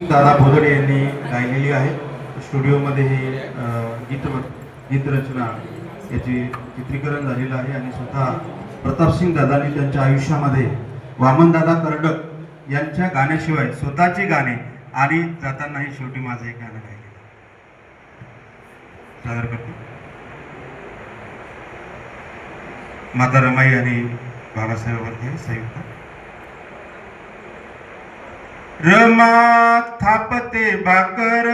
दादा भोदडे यांनी गायलेली आहे. स्टुडिओमध्ये ही गीतरचना याची चित्रीकरण झालेलं आहे आणि स्वतः प्रतापसिंग दादांनी त्यांच्या आयुष्यामध्ये वामनदादा कर्डक यांच्या गाण्याशिवाय स्वतःची गाणे आणि जातानाही शेवटी माझं एक गाणं गायलेलं सादर करतो. माता रमाई आणि बाबासाहेबांवरती संयुक्त. रमा थापते भाकर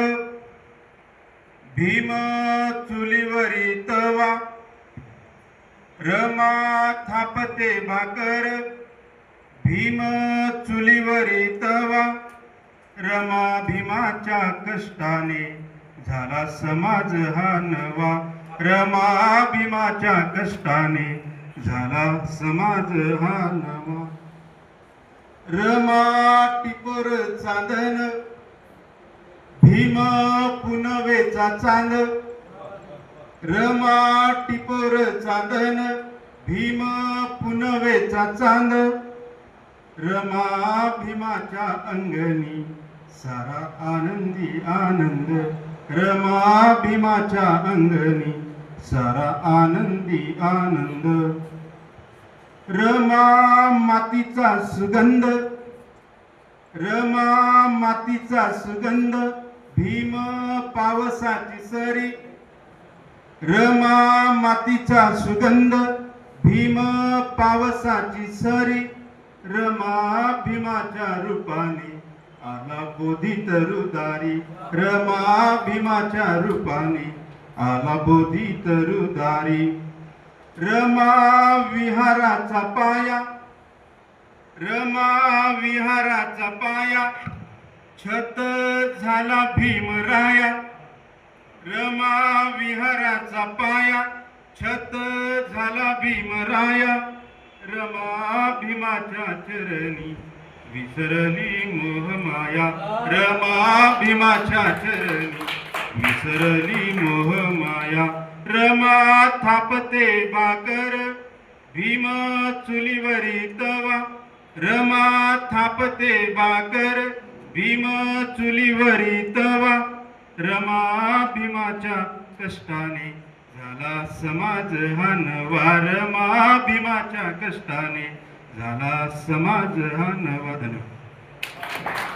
भीम चुलीवरी तवा. रमा थापते भाकर भीम चुलीवरी तवा. रमा भीमाच्या कष्टाने झाला समाज हा नवा. रमा भीमाच्या कष्टाने झाला समाज हा नवा. रमा टिपोर चांदन भीम पुनवेचा चांद. रमा टिपोर चांदन भीम पुनवेचा चांद. रमा भीमाच्या अंगणी सारा आनंदी आनंद. रमा भीमाच्या अंगणी सारा आनंदी आनंद. रमा मातीचा सुगंध. रमा मातीचा सुगंध भीम पावसाची सरी. रमा मातीचा सुगंध भीम पावसाची सरी. रमा भीमाच्या रूपाने आला बोधी तरुदारी. रमा भीमाच्या रूपाने आला बोधी तरुदारी. रमा विहाराचा पाया. रमा विहाराचा पाया छत झाला भीमराया. रमा विहाराचा पाया छत झाला भीमराया. रमा भीमाच्या चरणी विसरली मोहमाया. रमा भीमाच्या चरणी विसरली मोहमाया. रमा थापते भाकर भीम चुलीवरी तवा. रमा थापते भाकर भीम चुलीवरी तवा. रमा भीमाच्या कष्टाने झाला समाज हा नवा. रमा भीमाच्या कष्टाने झाला समाज हा नवा. धन्यवाद.